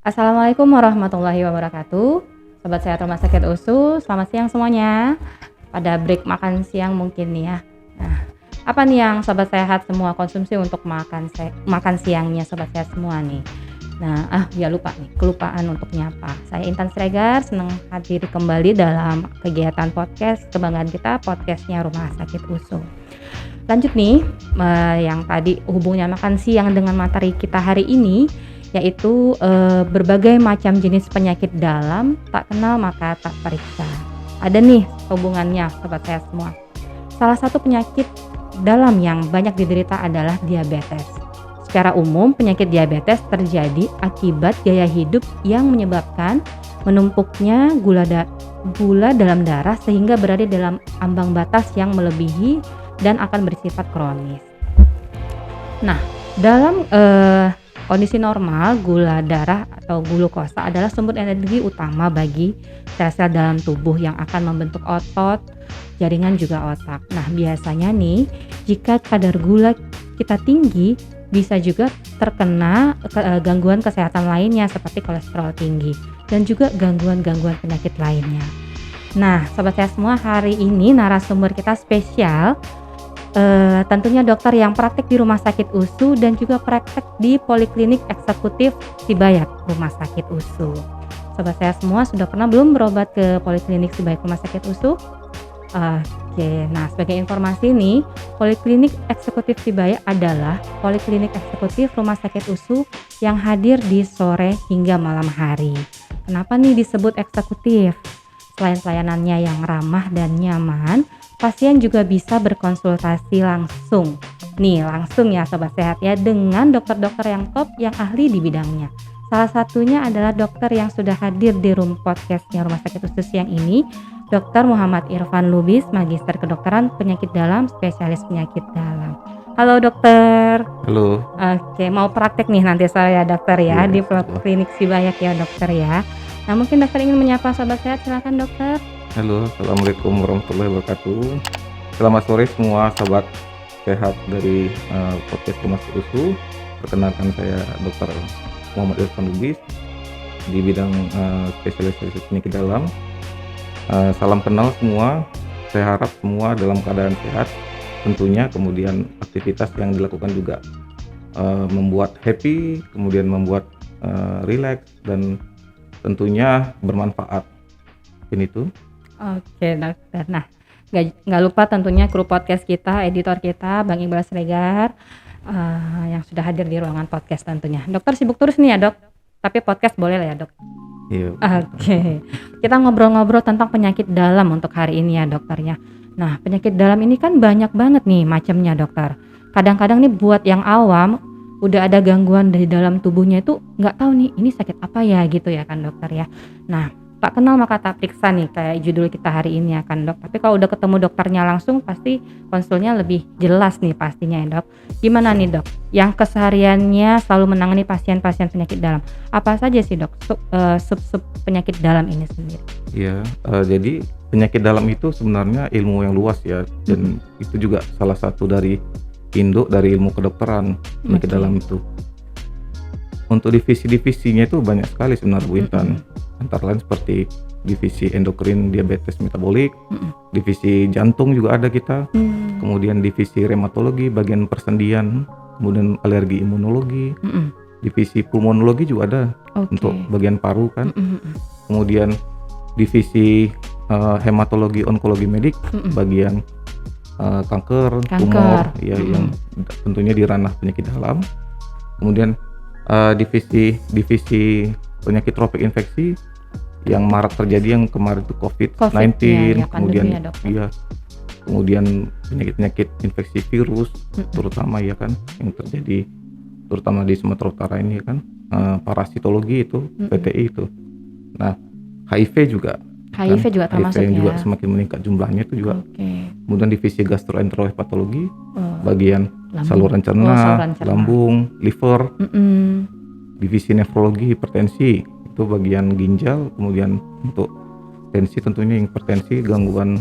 Assalamualaikum warahmatullahi wabarakatuh. Sobat Sehat Rumah Sakit USU, selamat siang semuanya. Pada break makan siang mungkin nih ya. Nah, apa nih yang Sobat Sehat semua konsumsi untuk makan siangnya Sobat Sehat semua nih? Nah, ya lupa nih, kelupaan untuk nyapa. Saya Intan Siregar, senang hadir kembali dalam kegiatan podcast kebanggaan kita, podcastnya Rumah Sakit USU. Lanjut nih, yang tadi hubungnya makan siang dengan materi kita hari ini, yaitu berbagai macam jenis penyakit dalam, tak kenal maka tak periksa. Ada nih hubungannya sobat sehat semua. Salah satu penyakit dalam yang banyak diderita adalah diabetes. Secara umum, penyakit diabetes terjadi akibat gaya hidup yang menyebabkan menumpuknya gula dalam darah sehingga berada dalam ambang batas yang melebihi dan akan bersifat kronis. Nah, dalam kondisi normal, gula darah atau glukosa adalah sumber energi utama bagi sel-sel dalam tubuh yang akan membentuk otot, jaringan juga otak. Nah, biasanya nih, jika kadar gula kita tinggi, bisa juga terkena gangguan kesehatan lainnya seperti kolesterol tinggi dan juga gangguan-gangguan penyakit lainnya. Nah, sobat sehat semua, hari ini narasumber kita spesial. Tentunya dokter yang praktek di Rumah Sakit USU dan juga praktek di Poliklinik Eksekutif Sibayak Rumah Sakit USU. Sobat saya semua sudah pernah belum berobat ke Poliklinik Sibayak Rumah Sakit USU? Oke, nah sebagai informasi nih, Poliklinik Eksekutif Sibayak adalah Poliklinik Eksekutif Rumah Sakit USU yang hadir di sore hingga malam hari. Kenapa nih disebut eksekutif? Selain pelayanannya yang ramah dan nyaman, pasien juga bisa berkonsultasi langsung. Nih, langsung ya sobat sehat ya, dengan dokter-dokter yang top yang ahli di bidangnya. Salah satunya adalah dokter yang sudah hadir di room podcastnya Rumah Sakit USU siang ini, Dr. Muhammad Irfan Lubis, Magister Kedokteran Penyakit Dalam, Spesialis Penyakit Dalam. Halo dokter. Halo. Oke, mau praktek nih nanti sore ya dokter ya, di Poliklinik Sibayak ya dokter ya. Nah, mungkin dokter ingin menyapa sobat sehat, silakan dokter. Halo, assalamualaikum warahmatullahi wabarakatuh. Selamat sore semua sobat sehat dari podcast Rumah Sakit USU. Perkenalkan saya Dr. Muhammad Irfan Lubis di bidang spesialis penyakit dalam. Salam kenal semua. Saya harap semua dalam keadaan sehat tentunya, kemudian aktivitas yang dilakukan juga membuat happy, kemudian membuat relax dan tentunya bermanfaat. Ini tuh. Oke dokter. Nah, nggak lupa tentunya kru podcast kita, editor kita Bang Iqbal Siregar yang sudah hadir di ruangan podcast tentunya. Dokter sibuk terus nih ya dok, tapi podcast boleh lah ya dok. Iya. Oke. Kita ngobrol-ngobrol tentang penyakit dalam untuk hari ini ya dokternya. Nah, penyakit dalam ini kan banyak banget nih macamnya dokter. Kadang-kadang nih buat yang awam udah ada gangguan dari dalam tubuhnya itu nggak tahu nih ini sakit apa ya gitu ya kan dokter ya. Nah, tak kenal maka tak periksa nih kayak judul kita hari ini ya kan dok. Tapi kalau udah ketemu dokternya langsung pasti konsulnya lebih jelas nih pastinya ya dok. Gimana nih dok yang kesehariannya selalu menangani pasien-pasien penyakit dalam? Apa saja sih dok sub penyakit dalam ini sendiri? Iya, jadi penyakit dalam itu sebenarnya ilmu yang luas ya, dan itu juga salah satu dari induk dari ilmu kedokteran penyakit dalam itu. Untuk divisi-divisinya itu banyak sekali sebenarnya Bu Intan. Antara lain seperti divisi endokrin, diabetes, metabolik, divisi jantung juga ada kita, kemudian divisi reumatologi, bagian persendian, kemudian alergi imunologi, divisi pulmonologi juga ada untuk bagian paru kan, kemudian divisi hematologi onkologi medik, bagian kanker, tumor, ya yang tentunya di ranah penyakit dalam, kemudian divisi penyakit tropik infeksi yang marak terjadi yang kemarin itu COVID-19, ya, kemudian ya, kemudian penyakit infeksi virus terutama ya kan yang terjadi terutama di Sumatera Utara ini kan, parasitologi itu, PTI itu. Nah, HIV juga juga termasuk yang ya. juga semakin meningkat jumlahnya itu juga. Kemudian divisi gastroenterohepatologi, bagian saluran cerna, lambung, liver, divisi nefrologi, hipertensi, itu bagian ginjal, kemudian untuk tensi tentunya hipertensi, gangguan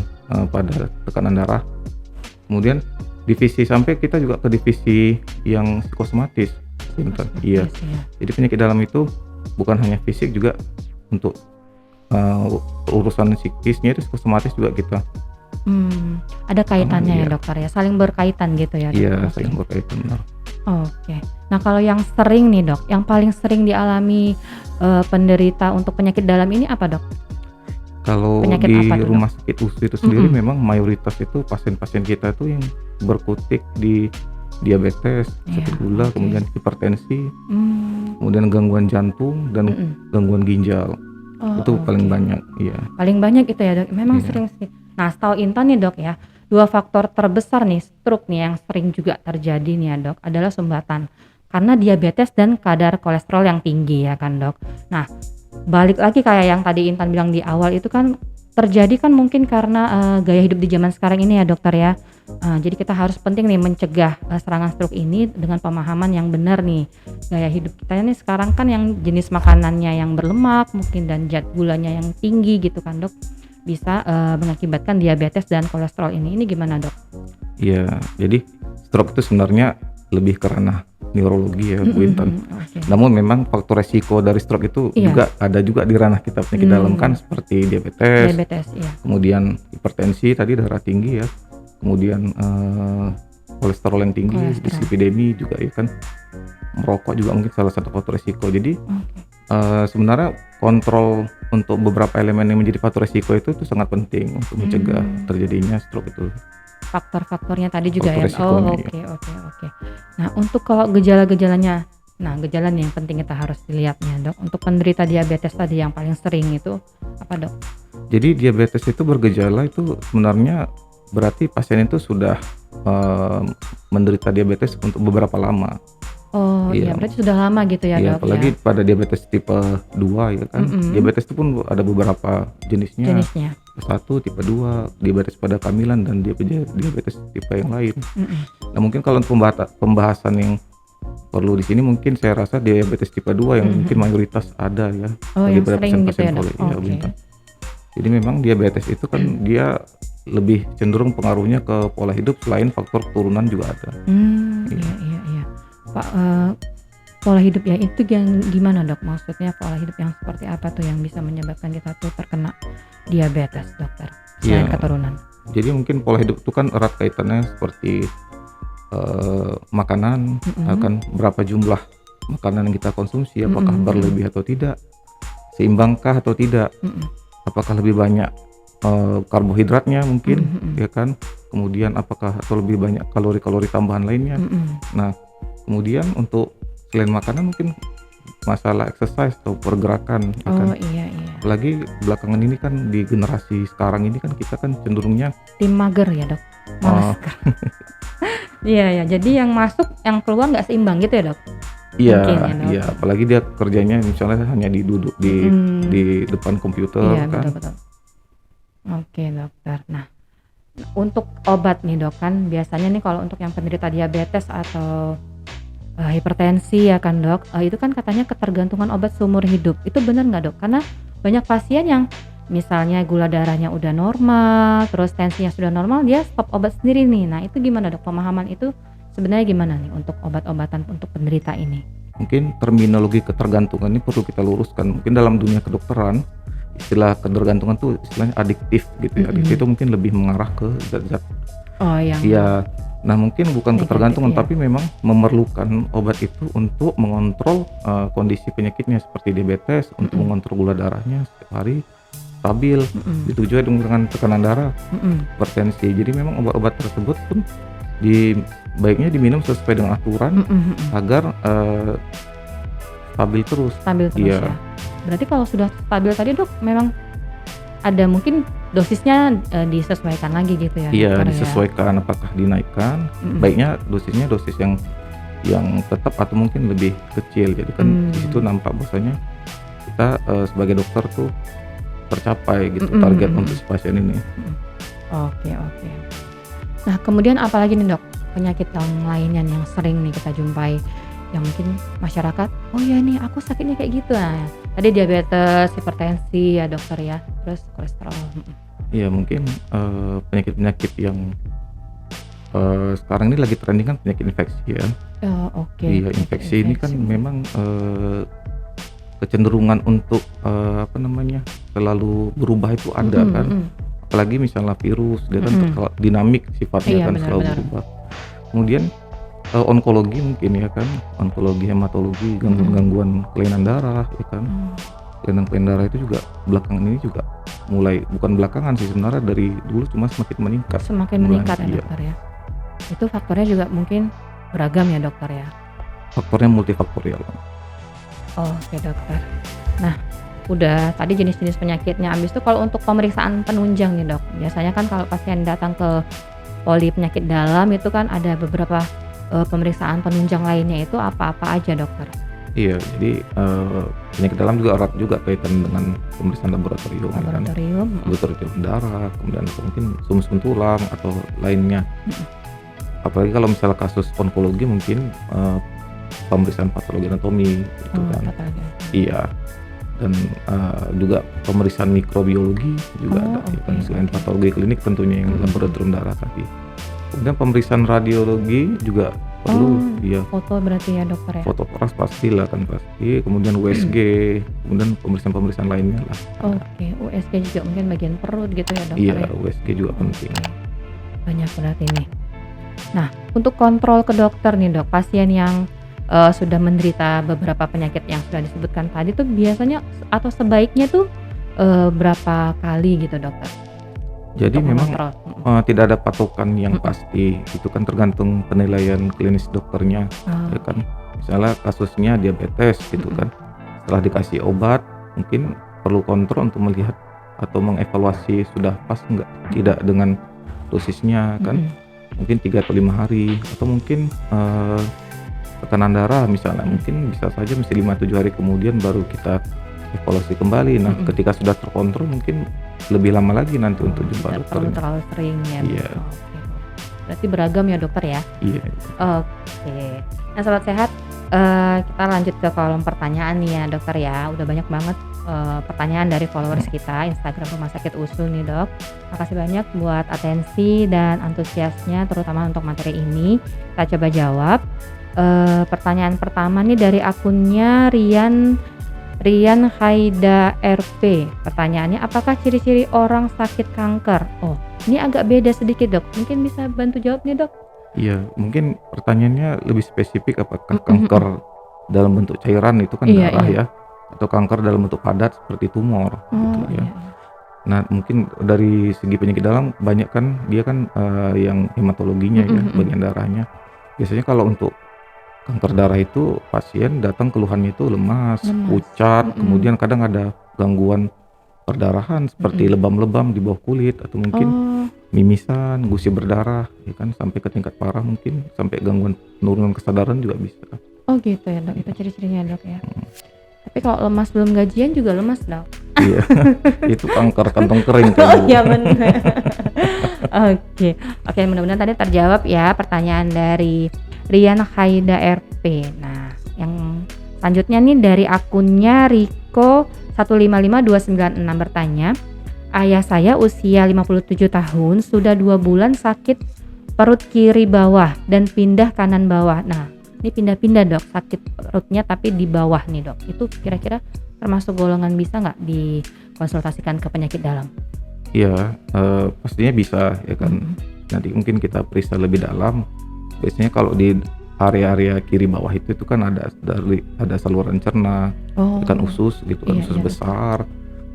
pada tekanan darah. Kemudian divisi sampai kita juga ke divisi yang psikosomatis. Iya. Jadi penyakit dalam itu bukan hanya fisik juga untuk urusan psikisnya itu psikosomatis juga kita. Ada kaitannya ya Iya. dokter ya, saling berkaitan gitu ya dok? Iya, Oke. saling berkaitan, benar. Oke. Nah kalau yang sering nih dok, yang paling sering dialami penderita untuk penyakit dalam ini apa dok? Kalau Penyakit di apa tuh, Dok? rumah sakit USU itu sendiri Mhm. memang mayoritas itu pasien-pasien kita tuh yang berkutik di diabetes, Iya, sakit gula, oke. kemudian hipertensi, Mmm, kemudian gangguan jantung dan mhm. gangguan ginjal. Oh, Itu paling oke. banyak, iya. Paling banyak itu ya dok, memang Iya. sering sih. Nah setahu Intan nih dok ya, 2 faktor terbesar nih stroke nih yang sering juga terjadi nih ya dok, adalah sumbatan. Karena diabetes dan kadar kolesterol yang tinggi ya kan dok. Nah balik lagi kayak yang tadi Intan bilang di awal itu kan terjadi kan mungkin karena gaya hidup di zaman sekarang ini ya dokter ya. Jadi kita harus penting nih mencegah serangan stroke ini dengan pemahaman yang benar nih. Gaya hidup kita ini sekarang kan yang jenis makanannya yang berlemak mungkin dan zat gulanya yang tinggi gitu kan dok, bisa mengakibatkan diabetes dan kolesterol ini. Ini gimana dok? Iya, jadi stroke itu sebenarnya lebih ke ranah neurologi ya, Bu Intan. Oke. Namun memang faktor resiko dari stroke itu Iya. juga ada juga di ranah kita penyakit dalam kan, seperti diabetes, Diabetes, iya. kemudian hipertensi tadi, darah tinggi ya, kemudian kolesterol yang tinggi, Kolesterol. dislipidemi juga ya kan, merokok juga mungkin salah satu faktor resiko. Jadi Oke. sebenarnya kontrol untuk beberapa elemen yang menjadi faktor resiko itu tuh sangat penting untuk mencegah terjadinya stroke itu. Faktor-faktornya tadi juga Faktor ya? resikonya, Oh, oke. Nah untuk kalau gejala-gejalanya, nah gejala nih yang penting kita harus dilihatnya dok, untuk penderita diabetes tadi yang paling sering itu apa dok? Jadi diabetes itu bergejala itu sebenarnya berarti pasien itu sudah menderita diabetes untuk beberapa lama. Oh iya, Iya. berarti sudah lama gitu ya Iya, dok apalagi ya pada diabetes tipe 2 ya kan. Diabetes itu pun ada beberapa jenisnya. jenisnya? Tipe 1, tipe 2, diabetes pada kehamilan dan diabetes tipe yang lain. Nah, mungkin kalau untuk pembahasan yang perlu di sini mungkin saya rasa diabetes tipe 2 yang mungkin mayoritas ada ya Oh yang pada sering gitu ya dok? iya, Oke. Bintang. Jadi memang diabetes itu kan dia lebih cenderung pengaruhnya ke pola hidup selain faktor keturunan juga ada. Iya. Pak, pola hidup ya itu yang gimana dok? Maksudnya pola hidup yang seperti apa tuh yang bisa menyebabkan kita tuh terkena diabetes dokter? Selain Iya. keturunan. Jadi mungkin pola hidup itu kan erat kaitannya seperti makanan, akan berapa jumlah makanan yang kita konsumsi, apakah berlebih atau tidak, seimbangkah atau tidak, apakah lebih banyak karbohidratnya mungkin, ya kan, kemudian apakah atau lebih banyak kalori-kalori tambahan lainnya. Nah, kemudian untuk selain makanan mungkin masalah exercise atau pergerakan, ya kan. Oh iya. Apalagi belakangan ini kan di generasi sekarang ini kan kita kan cenderungnya Tim mager ya dok? Malas. Iya, jadi yang masuk yang keluar nggak seimbang gitu ya dok? iya, Mungkin ya, dok. iya, apalagi dia kerjanya misalnya hanya duduk di depan komputer Iya kan. betul. Oke dokter. Nah untuk obat nih dok kan biasanya nih kalau untuk yang penderita diabetes atau hipertensi ya kan dok, itu kan katanya ketergantungan obat seumur hidup. Itu benar nggak dok? Karena banyak pasien yang misalnya gula darahnya udah normal, terus tensinya sudah normal, dia stop obat sendiri nih. Nah itu gimana dok? Pemahaman itu sebenarnya gimana nih untuk obat-obatan untuk penderita ini? Mungkin terminologi ketergantungan ini perlu kita luruskan. Mungkin dalam dunia kedokteran istilah ketergantungan tuh istilahnya adiktif gitu ya. Adiktif itu mungkin lebih mengarah ke zat-zat. Oh yang Iya. Nah, mungkin bukan Negatif, ketergantungan iya. tapi memang memerlukan obat itu untuk mengontrol kondisi penyakitnya seperti diabetes, untuk mengontrol gula darahnya setiap hari stabil, dituju dengan tekanan darah, hipertensi. Jadi memang obat-obat tersebut pun baiknya diminum sesuai dengan aturan agar stabil terus. stabil terus Iya. ya. Berarti kalau sudah stabil tadi dok, memang ada mungkin dosisnya disesuaikan lagi gitu ya? Iya, dokter ya? disesuaikan apakah dinaikkan, baiknya dosisnya dosis yang tetap atau mungkin lebih kecil. Jadi kan di situ nampak bahwasanya kita sebagai dokter tuh tercapai gitu target untuk si pasien ini. Oke. Nah kemudian apalagi nih dok penyakit yang lainnya nih yang sering nih kita jumpai yang mungkin masyarakat, oh ya nih aku sakitnya kayak gitu. Nah tadi diabetes, hipertensi ya dokter ya, terus kolesterol. Iya, mungkin penyakit-penyakit yang sekarang ini lagi trending kan penyakit infeksi ya. Oh, oke. Iya, Penyakit infeksi ini kan memang kecenderungan untuk selalu berubah itu ada kan. Apalagi misalnya virus dia kan dinamik sifatnya Iya, kan, selalu benar-benar. berubah. Kemudian onkologi mungkin ya kan, onkologi, hematologi, gangguan-gangguan kelainan darah ya kan. Kelainan darah itu juga belakangan ini juga mulai, bukan belakangan sih sebenarnya, dari dulu cuma semakin meningkat. Semakin meningkat ya Iya. dokter ya. Itu faktornya juga mungkin beragam ya dokter ya. Faktornya multifaktorial. Oke dokter. Nah, udah tadi jenis-jenis penyakitnya. Habis itu kalau untuk pemeriksaan penunjang nih dok, biasanya kan kalau pasien datang ke poli penyakit dalam itu kan ada beberapa pemeriksaan penunjang lainnya, itu apa-apa aja dokter? Iya, jadi penyakit dalam juga erat juga kaitan dengan pemeriksaan laboratorium ya kan. Laboratorium. Laboratorium darah, kemudian atau mungkin sum-sum tulang atau lainnya. Apalagi kalau misalnya kasus onkologi mungkin pemeriksaan patologi anatomi gitu kan. Patologi. Iya. Dan juga pemeriksaan mikrobiologi juga ada ya kan, oke. selain patologi klinik tentunya yang laboratorium darah tadi. Kemudian pemeriksaan radiologi juga perlu, ya. Foto berarti ya dokter ya. Foto toras pastilah kan, pasti. Kemudian USG, kemudian pemeriksaan lainnya lah. Oke, USG juga mungkin bagian perut gitu ya dokter Iya, ya. USG juga penting. Banyak berarti nih. Nah, untuk kontrol ke dokter nih dok, pasien yang sudah menderita beberapa penyakit yang sudah disebutkan tadi tuh biasanya atau sebaiknya tuh berapa kali gitu dokter? Jadi Untuk memang mengontrol. tidak ada patokan yang pasti, itu kan tergantung penilaian klinis dokternya ya kan. Misalnya kasusnya diabetes gitu kan, setelah dikasih obat mungkin perlu kontrol untuk melihat atau mengevaluasi sudah pas enggak tidak dengan dosisnya kan. Mungkin 3 atau 5 hari, atau mungkin tekanan darah misalnya mungkin bisa saja mesti 5-7 hari kemudian baru kita evaluasi kembali. Nah, ketika sudah terkontrol mungkin lebih lama lagi nanti untuk jumpa Tidak perlu dokternya. terlalu sering ya. Iya. Oke. Berarti beragam ya dokter ya. Iya. Oke. Nah sobat sehat, kita lanjut ke kolom pertanyaan nih ya dokter ya. Udah banyak banget pertanyaan dari followers kita Instagram Rumah Sakit Usul nih dok. Makasih banyak buat atensi dan antusiasnya terutama untuk materi ini. Kita coba jawab. Pertanyaan pertama nih dari akunnya Rian Haida RP. Pertanyaannya, apakah ciri-ciri orang sakit kanker? Oh, ini agak beda sedikit dok. Mungkin bisa bantu jawab nih dok? Iya, mungkin pertanyaannya lebih spesifik, apakah kanker dalam bentuk cairan itu kan Iya, darah iya. ya, atau kanker dalam bentuk padat seperti tumor gitu ya. Iya. Nah, mungkin dari segi penyakit dalam banyak kan dia kan yang hematologinya ya, bagian darahnya. Biasanya kalau untuk kanker darah itu pasien datang keluhannya itu lemas, pucat, kemudian kadang ada gangguan perdarahan seperti lebam-lebam di bawah kulit, atau mungkin mimisan, gusi berdarah ya kan, sampai ke tingkat parah mungkin sampai gangguan penurunan kesadaran juga bisa. Oh gitu ya dok, itu ciri-cirinya dok ya. Tapi kalau lemas belum gajian juga lemas dok. Iya. Itu kanker kantong kering Oh kan. iya benar. Oke, mudah-mudahan tadi terjawab ya pertanyaan dari Rian Haida RP. Nah, yang selanjutnya nih dari akunnya Riko 155296 bertanya, ayah saya usia 57 tahun sudah 2 bulan sakit perut kiri bawah dan pindah kanan bawah. Nah, ini pindah-pindah dok, sakit perutnya tapi di bawah nih dok. Itu kira-kira termasuk golongan bisa nggak dikonsultasikan ke penyakit dalam? Iya, pastinya bisa ya kan. Nanti mungkin kita periksa lebih dalam. Biasanya kalau di area-area kiri bawah itu kan ada saluran cerna, kan usus gitu kan, Iya, usus iya. besar.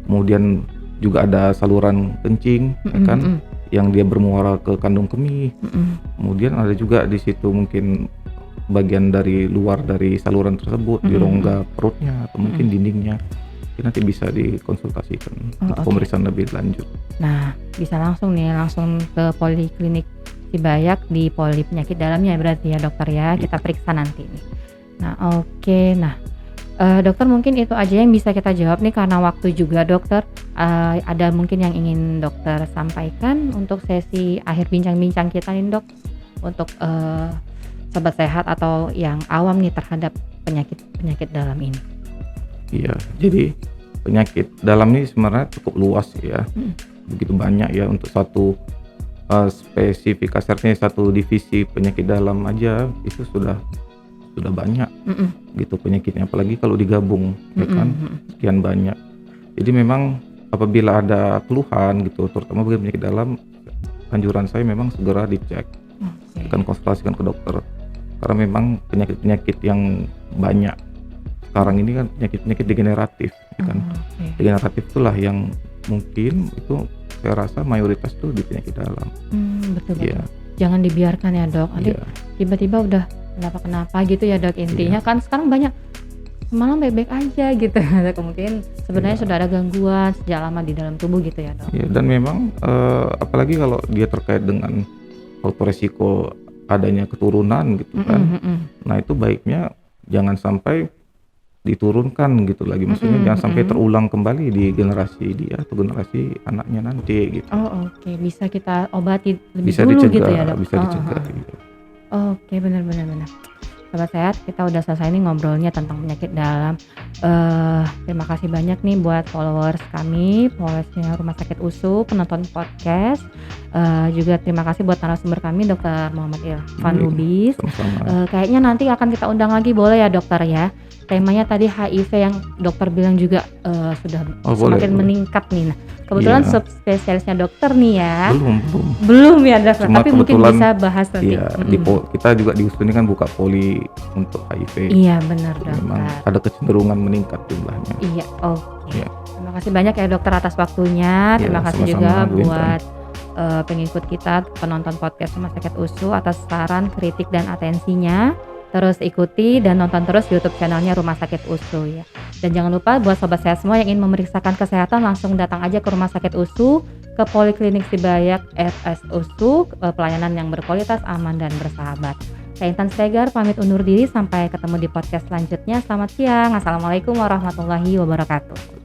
Kemudian juga ada saluran kencing ya kan, yang dia bermuara ke kandung kemih. Kemudian ada juga di situ mungkin bagian dari luar dari saluran tersebut, di rongga perutnya atau mungkin dindingnya. Ini nanti bisa dikonsultasikan untuk pemeriksaan lebih lanjut. Nah, bisa langsung ke poliklinik Cibayak di poli penyakit dalamnya berarti ya dokter ya, kita periksa nanti nih. Nah oke, dokter mungkin itu aja yang bisa kita jawab nih karena waktu juga dokter. Ada mungkin yang ingin dokter sampaikan untuk sesi akhir bincang-bincang kita nih dok, untuk sobat sehat atau yang awam nih terhadap penyakit dalam ini. Iya, jadi penyakit dalam ini sebenarnya cukup luas ya, begitu banyak ya. Untuk satu spesifikasi, artinya satu divisi penyakit dalam aja itu sudah sudah banyak Mm-mm. gitu penyakitnya, apalagi kalau digabung ya kan Mm-mm. sekian banyak. Jadi memang apabila ada keluhan gitu, terutama bagi penyakit dalam, anjuran saya memang segera dicek, Oke. kan konsultasikan ke dokter. Karena memang penyakit-penyakit yang banyak sekarang ini kan penyakit-penyakit degeneratif, ya kan. Oke. Degeneratif itulah yang mungkin itu saya rasa mayoritas tuh di penyakit dalam. Betul. Iya, Jangan dibiarkan ya dok. Nanti iya, tiba-tiba udah kenapa gitu ya dok. Intinya kan sekarang banyak malam baik-baik aja gitu. Mungkin sebenarnya Iya. sudah ada gangguan sejak lama di dalam tubuh gitu ya dok. iya. Dan memang apalagi kalau dia terkait dengan faktor resiko adanya keturunan gitu kan. Nah itu baiknya jangan sampai diturunkan gitu lagi, maksudnya jangan sampai terulang kembali di generasi dia atau generasi anaknya nanti gitu. Oh oke, bisa kita obati lebih Bisa dulu dicegah, gitu ya dok. bisa dicegah gitu. Oke, benar. Sobat sehat, kita udah selesai nih ngobrolnya tentang penyakit dalam. Terima kasih banyak nih buat followers kami, followersnya Rumah Sakit USU, penonton podcast. Juga terima kasih buat narasumber kami, Dr. Muhammad Irfan Iya, Lubis. sama-sama. Kayaknya nanti akan kita undang lagi, boleh ya dokter ya? Temanya tadi HIV yang dokter bilang juga sudah Boleh, semakin boleh. meningkat nih. Nah, kebetulan Iya. subspesialisnya dokter nih ya. Belum. Belum ya dokter, Cuma tapi mungkin kebetulan, bisa bahas nanti. Iya, kita juga di USU ini kan buka poli untuk HIV. Iya benar Jadi memang dokter. ada kecenderungan meningkat jumlahnya. Iya, oke. Iya. Terima kasih banyak ya dokter atas waktunya. Terima Iya, kasih sama-sama, juga Bu Intan. buat pengikut kita, penonton podcast Rumah Sakit USU atas saran, kritik dan atensinya. Terus ikuti dan nonton terus YouTube channelnya Rumah Sakit USU ya. Dan jangan lupa buat sobat sehat semua yang ingin memeriksakan kesehatan langsung datang aja ke Rumah Sakit USU, ke Poliklinik Sibayak RS USU, pelayanan yang berkualitas, aman dan bersahabat. Saya Intan Stegar pamit undur diri, sampai ketemu di podcast selanjutnya. Selamat siang. Assalamualaikum warahmatullahi wabarakatuh.